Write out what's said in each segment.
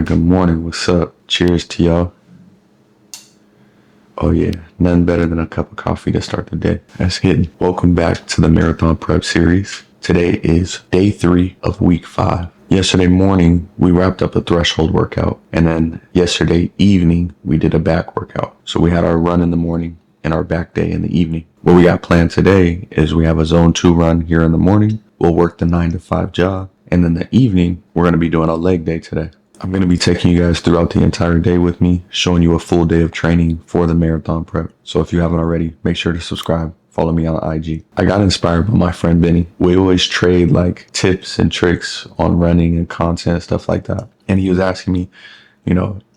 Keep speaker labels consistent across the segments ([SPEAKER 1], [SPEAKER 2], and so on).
[SPEAKER 1] Good morning. What's up? Cheers to y'all. Oh yeah, nothing better than a cup of coffee to start the day. That's hitting. Welcome back to the Marathon Prep Series. Today is day 3 of week 5. Yesterday morning, we wrapped up a threshold workout. And then yesterday evening, we did a back workout. So we had our run in the morning and our back day in the evening. What we got planned today is we have a zone 2 run here in the morning. We'll work the 9 to 5 jog. And then the evening, we're going to be doing a leg day today. I'm going to be taking you guys throughout the entire day with me, showing you a full day of training for the marathon prep. So if you haven't already, make sure to subscribe. Follow me on IG. I got inspired by my friend Benny. We always trade like tips and tricks on running and content, stuff like that. And he was asking me,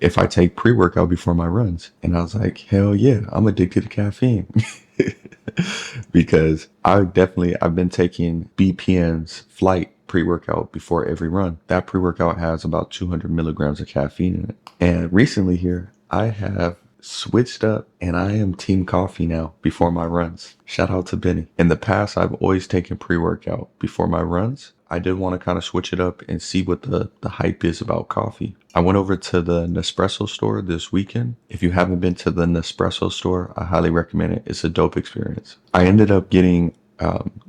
[SPEAKER 1] if I take pre-workout before my runs. And I was like, hell yeah, I'm addicted to caffeine. Because I've been taking BPM's Flight pre-workout before every run. That pre-workout has about 200 milligrams of caffeine in it. And recently here, I have switched up and I am team coffee now before my runs. Shout out to Benny. In the past, I've always taken pre-workout before my runs. I did want to kind of switch it up and see what the hype is about coffee. I went over to the Nespresso store this weekend. If you haven't been to the Nespresso store, I highly recommend it. It's a dope experience. I ended up getting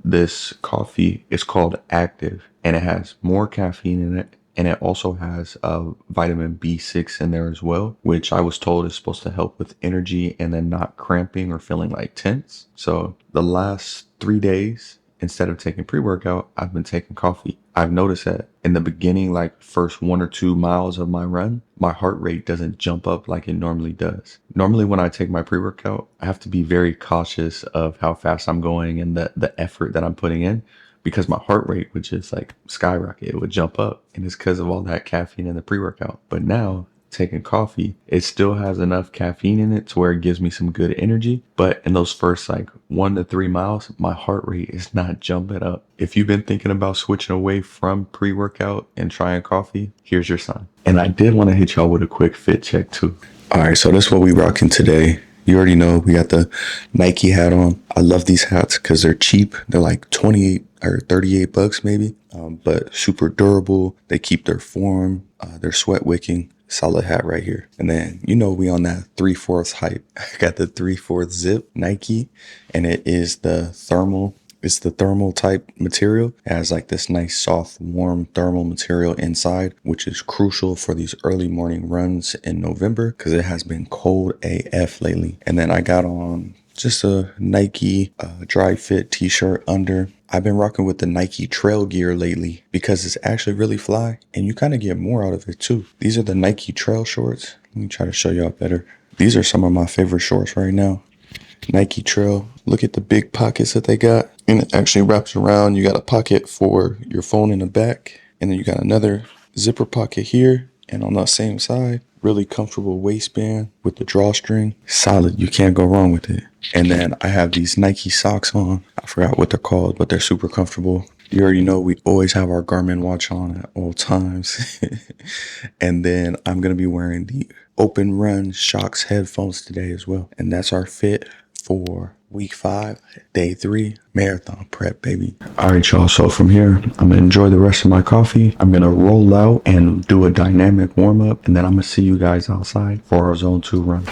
[SPEAKER 1] this coffee. Is called Active, and it has more caffeine in it. And it also has vitamin B6 in there as well, which I was told is supposed to help with energy and then not cramping or feeling like tense. So the last 3 days, instead of taking pre-workout, I've been taking coffee. I've noticed that in the beginning, like first 1 or 2 miles of my run, my heart rate doesn't jump up like it normally does. Normally when I take my pre-workout, I have to be very cautious of how fast I'm going and the effort that I'm putting in, because my heart rate would just like skyrocket. It would jump up, and it's because of all that caffeine in the pre-workout. But now taking coffee, it still has enough caffeine in it to where it gives me some good energy. But in those first like 1 to 3 miles, my heart rate is not jumping up. If you've been thinking about switching away from pre-workout and trying coffee, here's your sign. And I did want to hit y'all with a quick fit check too. All right, so that's what we rocking today. You already know we got the Nike hat on. I love these hats because they're cheap. They're like 28 or 38 bucks maybe, but super durable. They keep their form. They're sweat wicking. Solid hat right here. And then, we on that 3/4 hype. I got the 3/4 zip Nike, and it is the thermal. It's the thermal type material. It has like this nice soft warm thermal material inside, which is crucial for these early morning runs in November because it has been cold AF lately. And then I got on just a Nike dry fit t-shirt under. I've been rocking with the Nike Trail Gear lately because it's actually really fly and you kind of get more out of it too. These are the Nike Trail shorts. Let me try to show y'all better. These are some of my favorite shorts right now. Nike Trail. Look at the big pockets that they got. And it actually wraps around. You got a pocket for your phone in the back. And then you got another zipper pocket here. And on that same side, really comfortable waistband with the drawstring. Solid. You can't go wrong with it. And then I have these Nike socks on. I forgot what they're called, but they're super comfortable. You already know we always have our Garmin watch on at all times. And then I'm going to be wearing the Open Run Shocks headphones today as well. And that's our fit for week 5, day 3, marathon prep, baby. All right, y'all. So from here, I'm going to enjoy the rest of my coffee. I'm going to roll out and do a dynamic warm up. And then I'm going to see you guys outside for our zone 2 run.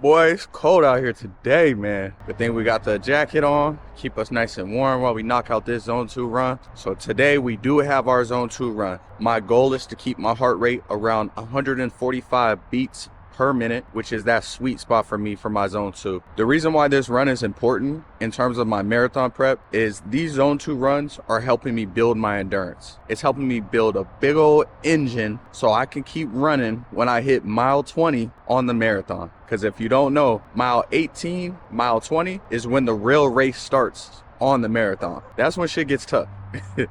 [SPEAKER 1] Boy, it's cold out here today, man. Good thing we got the jacket on, keep us nice and warm while we knock out this zone 2 run. So today we do have our zone 2 run. My goal is to keep my heart rate around 145 beats per per minute, which is that sweet spot for me for my zone 2. The reason why this run is important in terms of my marathon prep is these zone 2 runs are helping me build my endurance. It's helping me build a big old engine so I can keep running when I hit mile 20 on the marathon. Because if you don't know, mile 18, mile 20 is when the real race starts on the marathon. That's when shit gets tough.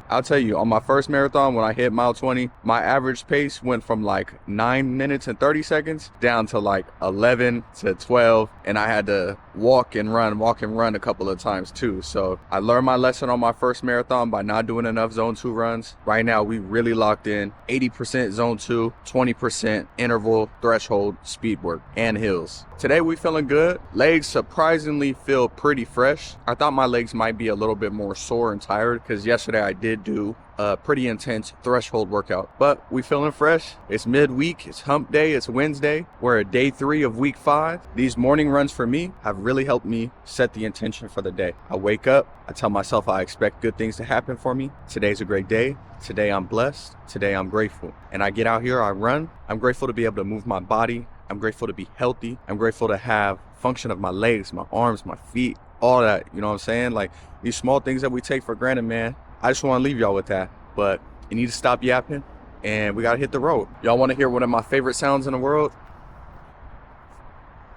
[SPEAKER 1] I'll tell you, on my first marathon, when I hit mile 20, my average pace went from like 9 minutes and 30 seconds down to like 11 to 12. And I had to walk and run a couple of times too. So I learned my lesson on my first marathon by not doing enough zone 2 runs. Right now, we really locked in 80% zone 2, 20% interval, threshold, speed work, and hills. Today we feeling good. Legs surprisingly feel pretty fresh. I thought my legs might be a little bit more sore and tired because yesterday I did do a pretty intense threshold workout, but we feeling fresh. It's midweek, it's hump day, it's Wednesday. We're at day 3 of week 5. These morning runs for me have really helped me set the intention for the day. I wake up, I tell myself I expect good things to happen for me. Today's a great day. Today I'm blessed. Today I'm grateful. And I get out here, I run. I'm grateful to be able to move my body. I'm grateful to be healthy. I'm grateful to have function of my legs, my arms, my feet, all that. You know what I'm saying? Like these small things that we take for granted, man. I just want to leave y'all with that. But you need to stop yapping and we got to hit the road. Y'all want to hear one of my favorite sounds in the world?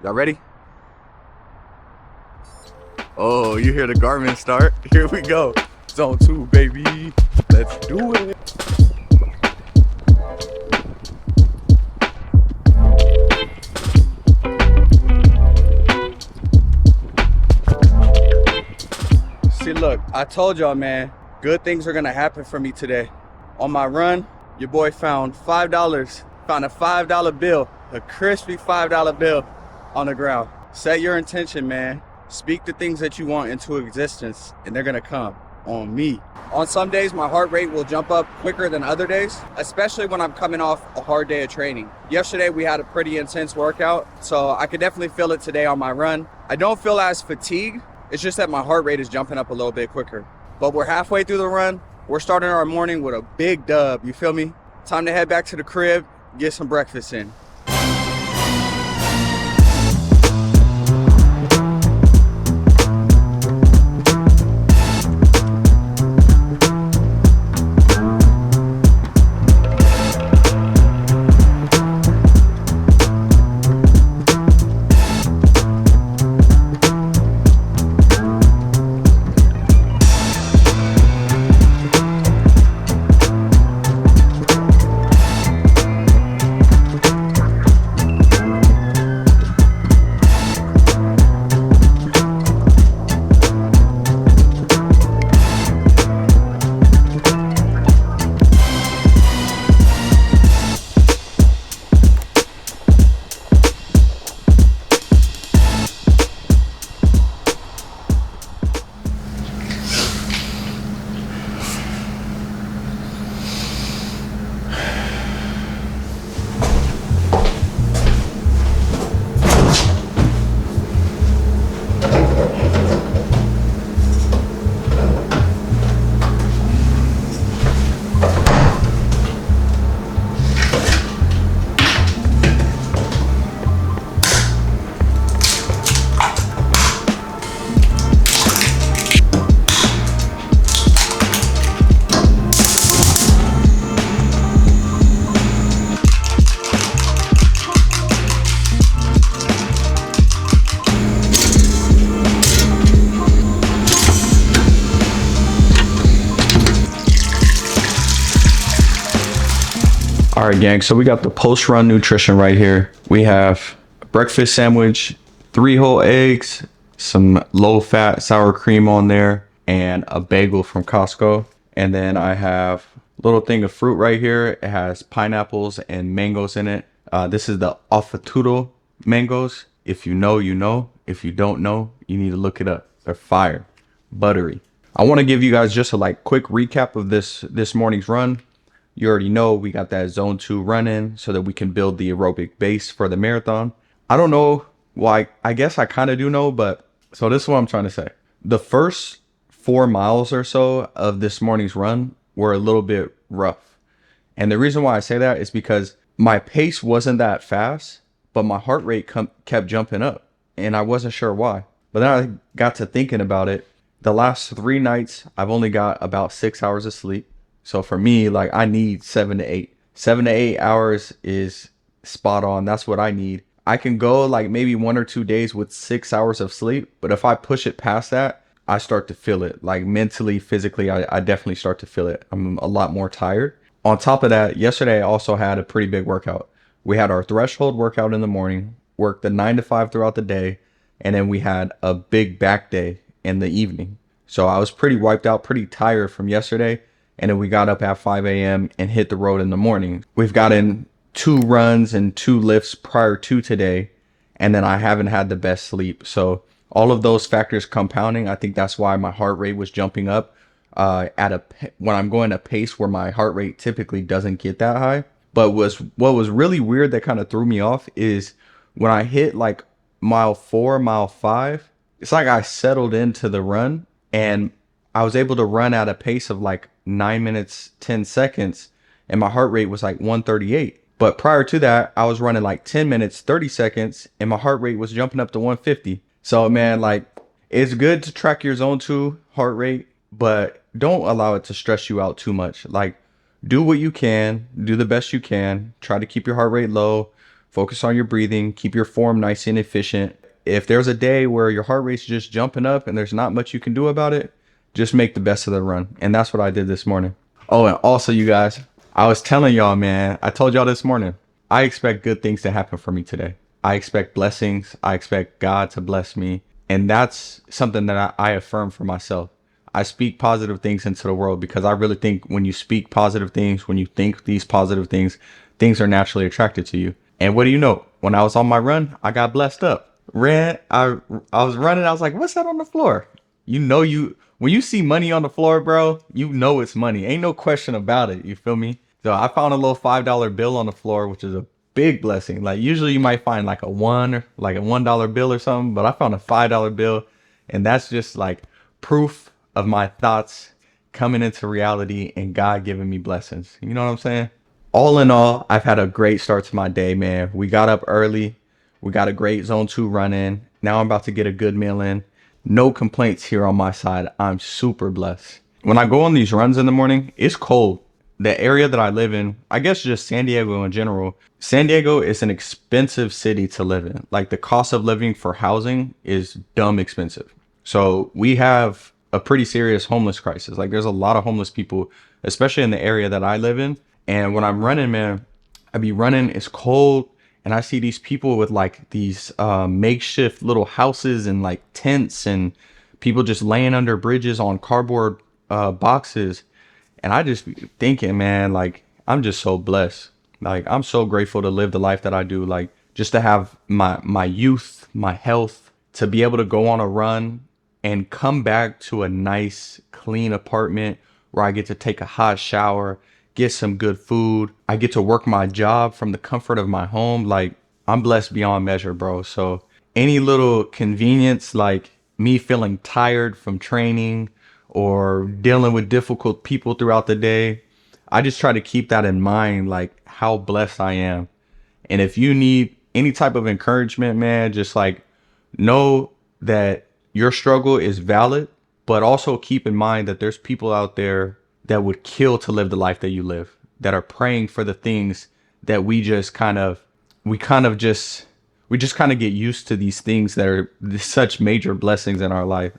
[SPEAKER 1] Y'all ready? Oh, you hear the Garmin start? Here we go. Zone 2, baby. Let's do it. See, look, I told y'all, man, good things are gonna happen for me today. On my run, your boy found $5, found a $5 bill, a crispy $5 bill on the ground. Set your intention, man. Speak the things that you want into existence and they're gonna come on me. On some days, my heart rate will jump up quicker than other days, especially when I'm coming off a hard day of training. Yesterday, we had a pretty intense workout, so I could definitely feel it today on my run. I don't feel as fatigued. It's just that my heart rate is jumping up a little bit quicker. But we're halfway through the run. We're starting our morning with a big dub, you feel me? Time to head back to the crib, get some breakfast in. All right, gang, so we got the post-run nutrition right here. We have a breakfast sandwich, 3 whole eggs, some low-fat sour cream on there, and a bagel from Costco. And then I have a little thing of fruit right here. It has pineapples and mangoes in it. This is the Offutudo mangoes. If you know, you know. If you don't know, you need to look it up. They're fire, buttery. I want to give you guys just a quick recap of this morning's run. You already know we got that zone 2 run in so that we can build the aerobic base for the marathon. I don't know why. I guess I kind of do know, but so this is what I'm trying to say. The first 4 miles or so of this morning's run were a little bit rough. And the reason why I say that is because my pace wasn't that fast, but my heart rate kept jumping up, and I wasn't sure why. But then I got to thinking about it. The last 3 nights, I've only got about 6 hours of sleep. So for me, like, I need 7 to 8. 7 to 8 hours is spot on. That's what I need. I can go like maybe 1 or 2 days with 6 hours of sleep, but if I push it past that, I start to feel it. Like mentally, physically, I definitely start to feel it. I'm a lot more tired. On top of that, yesterday I also had a pretty big workout. We had our threshold workout in the morning, worked the 9 to 5 throughout the day, and then we had a big back day in the evening. So I was pretty wiped out, pretty tired from yesterday. And then we got up at 5 a.m. and hit the road in the morning. We've gotten 2 runs and 2 lifts prior to today. And then I haven't had the best sleep. So all of those factors compounding, I think that's why my heart rate was jumping up when I'm going a pace where my heart rate typically doesn't get that high. But what was really weird that kind of threw me off is when I hit like mile 4, mile 5, it's like I settled into the run and I was able to run at a pace of like 9 minutes, 10 seconds, and my heart rate was like 138. But prior to that, I was running like 10 minutes, 30 seconds, and my heart rate was jumping up to 150. So man, like, it's good to track your zone 2 heart rate, but don't allow it to stress you out too much. Like, do what you can, do the best you can, try to keep your heart rate low, focus on your breathing, keep your form nice and efficient. If there's a day where your heart rate's just jumping up and there's not much you can do about it, just make the best of the run. And that's what I did this morning. Oh, and also, you guys, I was telling y'all, man, I told y'all this morning, I expect good things to happen for me today. I expect blessings. I expect God to bless me. And that's something that I affirm for myself. I speak positive things into the world because I really think when you speak positive things, when you think these positive things, things are naturally attracted to you. And what do you know? When I was on my run, I got blessed up. I was running. I was like, what's that on the floor? When you see money on the floor, bro, you know it's money. Ain't no question about it. You feel me? So I found a little $5 bill on the floor, which is a big blessing. Like usually you might find like a $1 bill or something, but I found a $5 bill, and that's just like proof of my thoughts coming into reality and God giving me blessings. You know what I'm saying? All in all, I've had a great start to my day, man. We got up early. We got a great zone 2 run in. Now I'm about to get a good meal in. No complaints here on my side. I'm super blessed. When I go on these runs in the morning, it's cold. The area that I live in, I guess just San Diego in general, San Diego is an expensive city to live in. Like the cost of living for housing is dumb expensive. So we have a pretty serious homeless crisis. Like there's a lot of homeless people, especially in the area that I live in. And when I'm running, man, I be running, it's cold. And I see these people with like these makeshift little houses and like tents and people just laying under bridges on cardboard boxes. And I just be thinking, man, like, I'm just so blessed. Like, I'm so grateful to live the life that I do. Like, just to have my youth, my health, to be able to go on a run and come back to a nice, clean apartment where I get to take a hot shower, get some good food. I get to work my job from the comfort of my home. Like, I'm blessed beyond measure, bro. So any little convenience, like me feeling tired from training or dealing with difficult people throughout the day, I just try to keep that in mind, like how blessed I am. And if you need any type of encouragement, man, just like know that your struggle is valid, but also keep in mind that there's people out there that would kill to live the life that you live, that are praying for the things that we just kind of get used to, these things that are such major blessings in our life.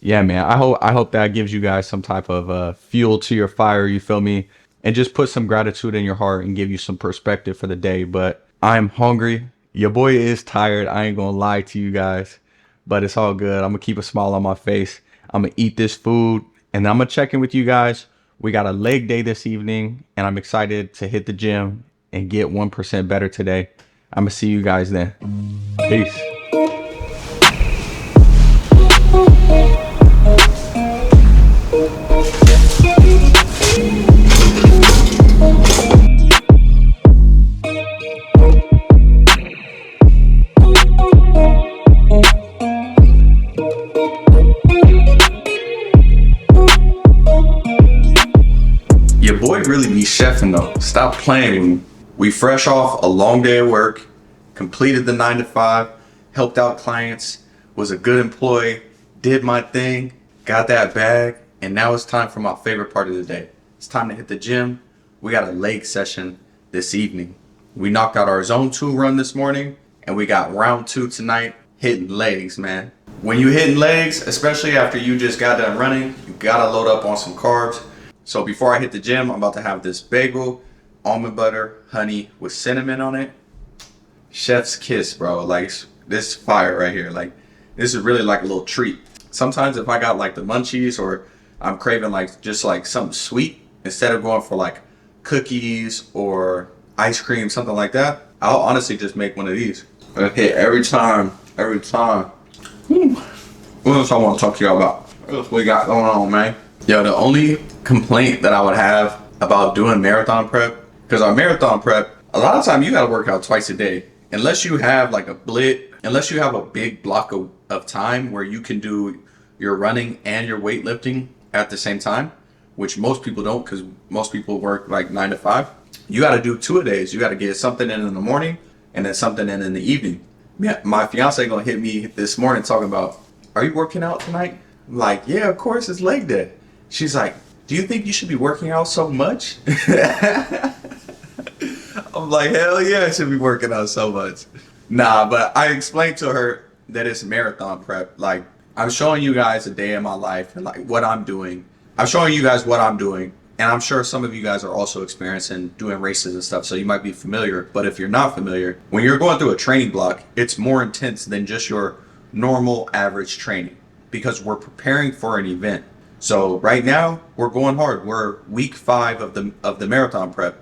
[SPEAKER 1] Yeah, man, I hope that gives you guys some type of fuel to your fire, you feel me? And just put some gratitude in your heart and give you some perspective for the day. But I'm hungry. Your boy is tired. I ain't gonna lie to you guys, but it's all good. I'm gonna keep a smile on my face. I'm gonna eat this food and I'm gonna check in with you guys. We got a leg day this evening and I'm excited to hit the gym and get 1% better today. I'm gonna see you guys then. Peace. Your boy really be chefing though. Stop playing with me. We fresh off a long day at work. completed the 9 to 5, helped out clients, was a good employee, did my thing, got that bag, and now it's time for my favorite part of the day. It's time to hit the gym. We got a leg session this evening. We knocked out our zone 2 run this morning, and we got round 2 tonight, hitting legs, man. When you hitting legs, especially after you just got done running, you gotta load up on some carbs. So before I hit the gym, I'm about to have this bagel, almond butter, honey with cinnamon on it. Chef's kiss, bro. Like, this fire right here. Like, this is really like a little treat. Sometimes if I got like the munchies or I'm craving like just like something sweet, instead of going for like cookies or ice cream, something like that, I'll honestly just make one of these. Okay, every time. What else I want to talk to y'all about? What else we got going on, man? Yo, the only complaint that I would have about doing marathon prep, because our marathon prep, a lot of time you got to work out twice a day. Unless you have like unless you have a big block of time where you can do your running and your weightlifting at the same time, which most people don't, because most people work like 9 to 5. You got to do 2 a days. You got to get something in the morning and then something in the evening. Yeah, my fiance gonna hit me this morning talking about, are you working out tonight? I'm like, yeah, of course, it's leg day. She's like, do you think you should be working out so much? I'm like, hell yeah, I should be working out so much. Nah, but I explained to her that it's marathon prep. Like, I'm showing you guys a day in my life and like what I'm doing. I'm showing you guys what I'm doing. And I'm sure some of you guys are also experiencing doing races and stuff, so you might be familiar. But if you're not familiar, when you're going through a training block, it's more intense than just your normal average training because we're preparing for an event. So right now we're going hard. We're week 5 of the marathon prep.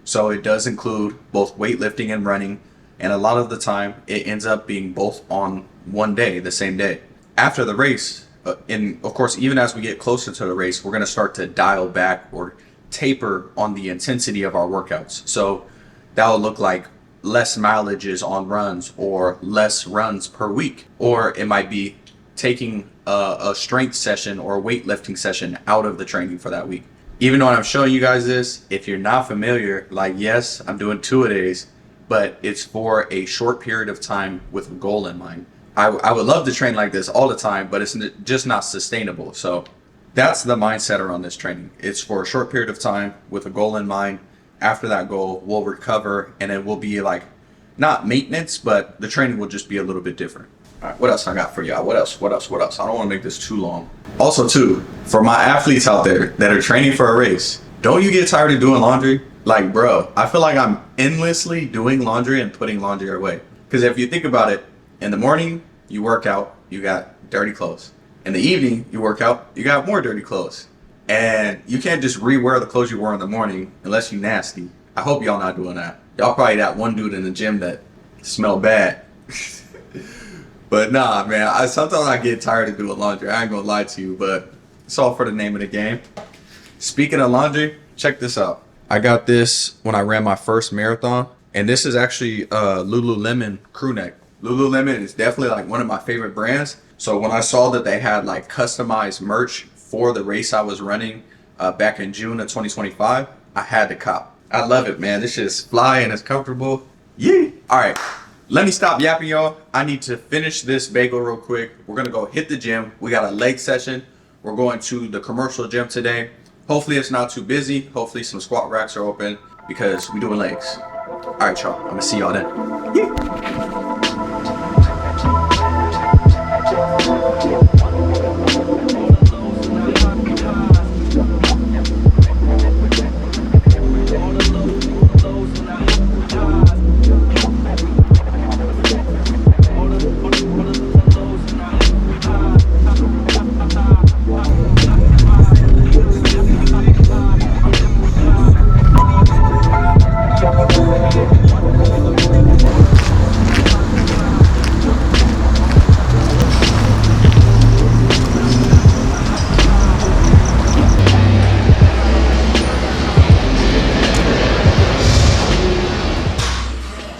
[SPEAKER 1] So it does include both weightlifting and running. And a lot of the time it ends up being both on one day, the same day. After the race, and of course, even as we get closer to the race, we're going to start to dial back or taper on the intensity of our workouts. So that will look like less mileages on runs or less runs per week. Or it might be taking a strength session or a weightlifting session out of the training for that week. Even though I'm showing you guys this, if you're not familiar, like, yes, I'm doing 2 a days, but it's for a short period of time with a goal in mind. I would love to train like this all the time, but it's just not sustainable. So that's the mindset around this training. It's for a short period of time with a goal in mind. After that goal, we'll recover and it will be like, not maintenance, but the training will just be a little bit different. All right, what else I got for y'all? What else? I don't want to make this too long. Also too, for my athletes out there that are training for a race, don't you get tired of doing laundry? Like, bro, I feel like I'm endlessly doing laundry and putting laundry away. Because if you think about it, in the morning, you work out, you got dirty clothes. In the evening, you work out, you got more dirty clothes. And you can't just re-wear the clothes you wore in the morning unless you nasty. I hope y'all not doing that. Y'all probably that one dude in the gym that smell bad. But nah, man, sometimes I get tired of doing laundry. I ain't gonna lie to you, but it's all for the name of the game. Speaking of laundry, check this out. I got this when I ran my first marathon. And this is actually Lululemon crew neck. Lululemon is definitely like one of my favorite brands. So when I saw that they had like customized merch for the race I was running back in June of 2025, I had to cop. I love it, man. This shit is fly and it's comfortable. Yeah. All right. Let me stop yapping, y'all. I need to finish this bagel real quick. We're going to go hit the gym. We got a leg session. We're going to the commercial gym today. Hopefully it's not too busy. Hopefully some squat racks are open because we're doing legs. All right, y'all. I'm going to see y'all then. Yeah.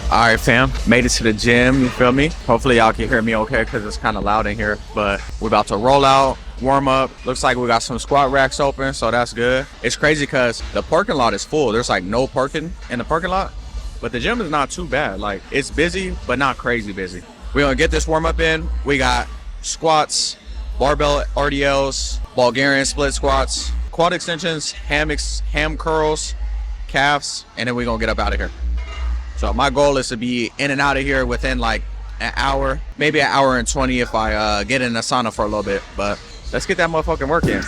[SPEAKER 1] All right, fam, made it to the gym, you feel me? Hopefully y'all can hear me okay because it's kind of loud in here, but we're about to roll out, warm up. Looks like we got some squat racks open, so that's good. It's crazy because the parking lot is full. There's like no parking in the parking lot,
[SPEAKER 2] but the gym is not too bad. Like, it's busy, but not crazy busy. We're gonna get this warm up in. We got squats, barbell RDLs, Bulgarian split squats, quad extensions, ham curls, calves, and then we're gonna get up out of here. So my goal is to be in and out of here within like an hour, maybe an hour and 20 if I get in the sauna for a little bit. But let's get that motherfucking work in.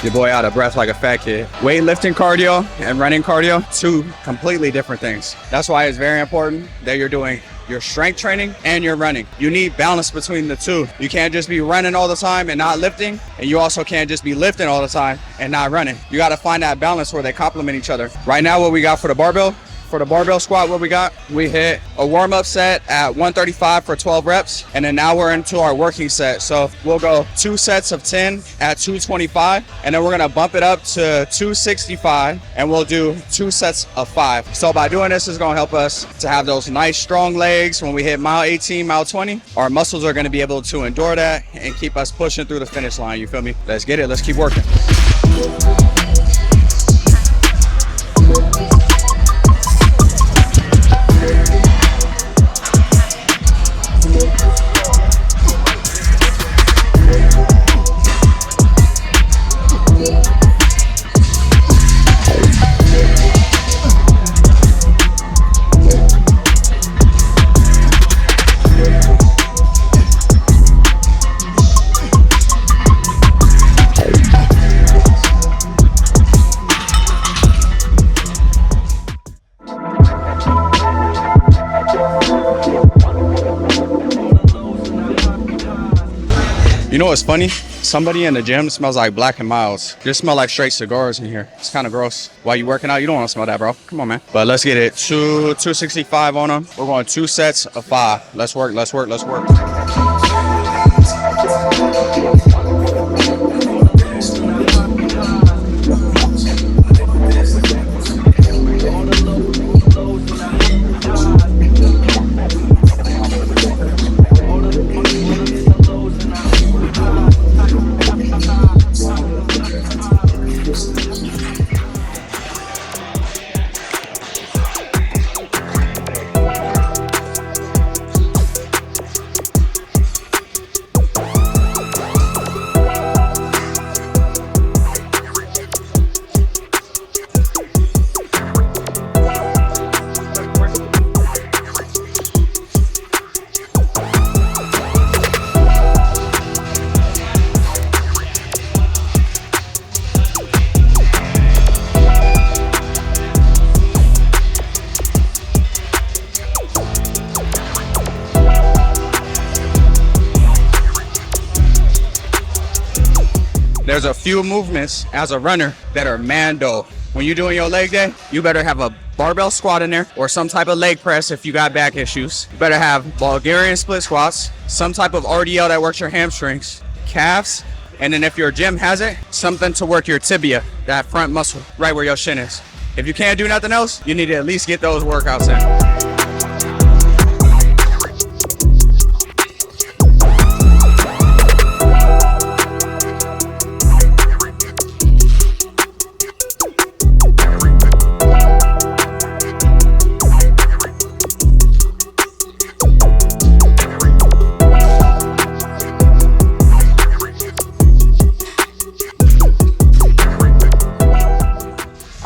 [SPEAKER 2] Your boy out of breath like a fat kid. Weightlifting cardio and running cardio, two completely different things. That's why it's very important that you're doing your strength training and your running. You need balance between the two. You can't just be running all the time and not lifting, and you also can't just be lifting all the time and not running. You got to find that balance where they complement each other. Right now, what we got for the barbell squat, we hit a warm-up set at 135 for 12 reps, and then now we're into our working set. So we'll go 2 sets of 10 at 225, and then we're gonna bump it up to 265, and we'll do 2 sets of 5. So by doing this, is gonna help us to have those nice strong legs when we hit mile 18, mile 20. Our muscles are gonna be able to endure that and keep us pushing through the finish line, you feel me? Let's get it, let's keep working. You know what's funny? Somebody in the gym smells like Black and Milds. Just smell like straight cigars in here. It's kind of gross. While you working out, you don't want to smell that, bro. Come on, man. But let's get it. 265 on them. We're going 2 sets of 5. Let's work, let's work, let's work. There's a few movements as a runner that are mando. When you're doing your leg day, you better have a barbell squat in there or some type of leg press if you got back issues. You better have Bulgarian split squats, some type of RDL that works your hamstrings, calves, and then if your gym has it, something to work your tibia, that front muscle, right where your shin is. If you can't do nothing else, you need to at least get those workouts in.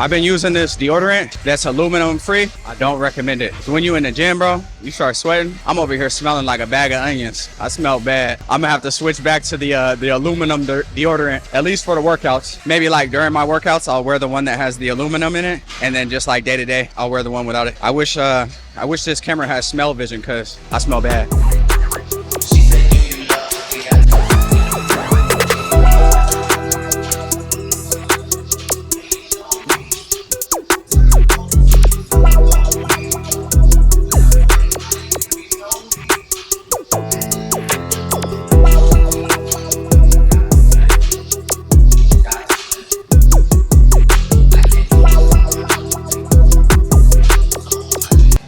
[SPEAKER 2] I've been using this deodorant that's aluminum free. I don't recommend it. So when you in the gym, bro, you start sweating. I'm over here smelling like a bag of onions. I smell bad. I'm gonna have to switch back to the aluminum deodorant, at least for the workouts. Maybe like during my workouts, I'll wear the one that has the aluminum in it, and then just like day to day, I'll wear the one without it. I wish this camera has smell vision, cause I smell bad.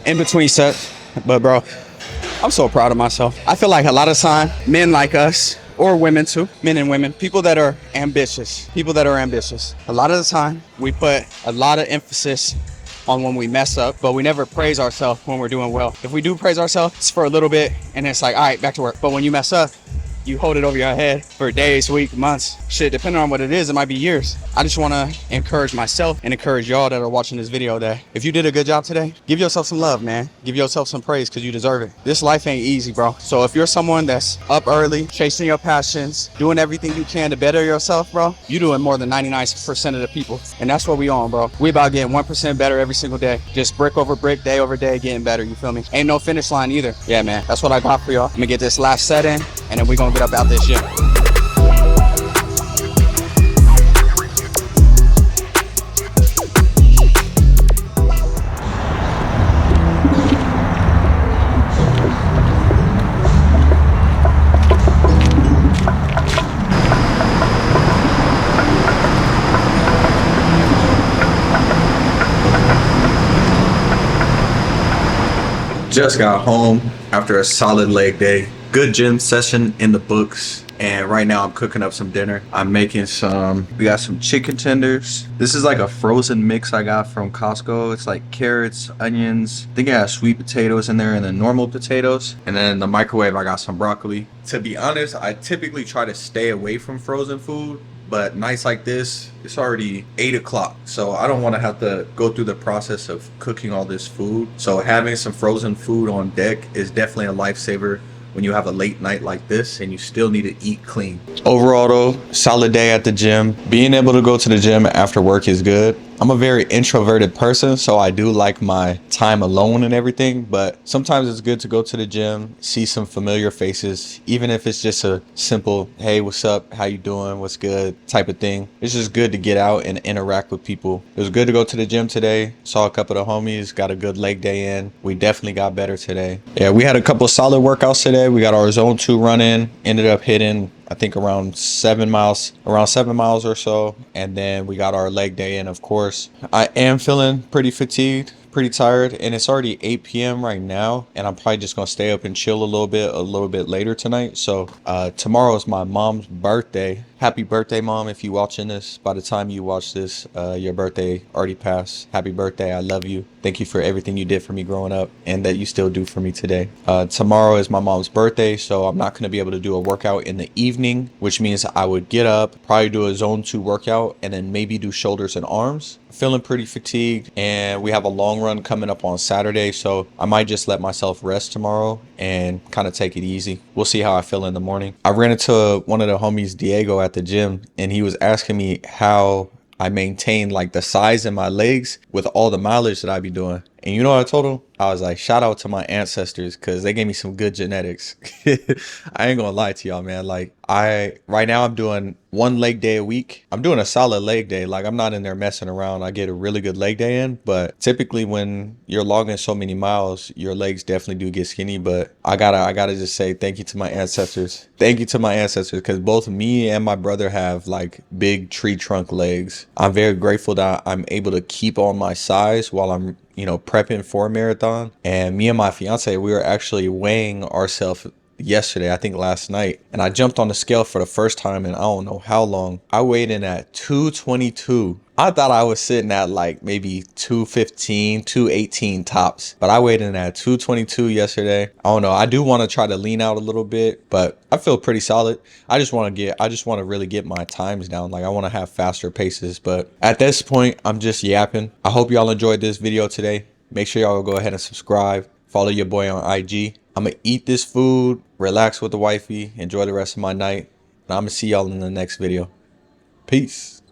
[SPEAKER 2] In between sets, but bro, I'm so proud of myself. I feel like a lot of time, men like us, or women too, men and women, people that are ambitious, a lot of the time, we put a lot of emphasis on when we mess up, but we never praise ourselves when we're doing well. If we do praise ourselves, it's for a little bit, and it's like, all right, back to work. But when you mess up, you hold it over your head for days, weeks, months, shit, depending on what it is, it might be years. I just wanna encourage myself and encourage y'all that are watching this video that if you did a good job today, give yourself some love, man. Give yourself some praise, because you deserve it. This life ain't easy, bro. So if you're someone that's up early, chasing your passions, doing everything you can to better yourself, bro, you doing more than 99% of the people. And that's what we on, bro. We about getting 1% better every single day. Just brick over brick, day over day, getting better, you feel me? Ain't no finish line either. Yeah, man, that's what I got for y'all. I'm gonna get this last set in, and then we gonna get up out this gym. Just got home after a solid leg day. Good gym session in the books. And right now I'm cooking up some dinner. I'm making we got some chicken tenders. This is like a frozen mix I got from Costco. It's like carrots, onions. I think it has sweet potatoes in there and then normal potatoes. And then in the microwave, I got some broccoli. To be honest, I typically try to stay away from frozen food. But nights like this, it's already 8 o'clock. So I don't want to have to go through the process of cooking all this food. So having some frozen food on deck is definitely a lifesaver when you have a late night like this and you still need to eat clean. Overall though, solid day at the gym. Being able to go to the gym after work is good. I'm a very introverted person, so I do like my time alone and everything, but sometimes it's good to go to the gym, see some familiar faces, even if it's just a simple, hey, what's up, how you doing, what's good type of thing. It's just good to get out and interact with people. It was good to go to the gym today, saw a couple of the homies, got a good leg day in. We definitely got better today. Yeah, we had a couple of solid workouts today. We got our zone 2 run in, ended up hitting I think around 7 miles or so, and then we got our leg day in, of course. I am feeling pretty fatigued, pretty tired, and it's already 8 p.m. right now, and I'm probably just gonna stay up and chill a little bit later tonight. So tomorrow is my mom's birthday. Happy birthday, Mom. If you watching this, by the time you watch this, your birthday already passed. Happy birthday. I love you. Thank you for everything you did for me growing up and that you still do for me today. Tomorrow is my mom's birthday, so I'm not going to be able to do a workout in the evening, which means I would get up, probably do a zone 2 workout, and then maybe do shoulders and arms. Feeling pretty fatigued, and we have a long run coming up on Saturday, so I might just let myself rest tomorrow and kind of take it easy. We'll see how I feel in the morning. I ran into one of the homies, Diego, at the gym, and he was asking me how I maintain like the size in my legs with all the mileage that I be doing. And you know what I told him? I was like, shout out to my ancestors, because they gave me some good genetics. I ain't gonna lie to y'all, man. Like right now I'm doing 1 leg day a week. I'm doing a solid leg day. Like I'm not in there messing around. I get a really good leg day in, but typically when you're logging so many miles, your legs definitely do get skinny. But I gotta just say thank you to my ancestors. Thank you to my ancestors, because both me and my brother have like big tree trunk legs. I'm very grateful that I'm able to keep on my size while I'm, you know, prepping for a marathon. And me and my fiance, we were actually weighing ourselves yesterday, I think last night, and I jumped on the scale for the first time in I don't know how long. I weighed in at 222,
[SPEAKER 3] I thought I was sitting at like maybe 215, 218 tops, but I weighed in at 222 yesterday. I don't know. I do want to try to lean out a little bit, but I feel pretty solid. I just want to really get my times down. Like I want to have faster paces, but at this point, I'm just yapping. I hope y'all enjoyed this video today. Make sure y'all go ahead and subscribe. Follow your boy on IG. I'm gonna eat this food, relax with the wifey, enjoy the rest of my night, and I'm gonna see y'all in the next video. Peace.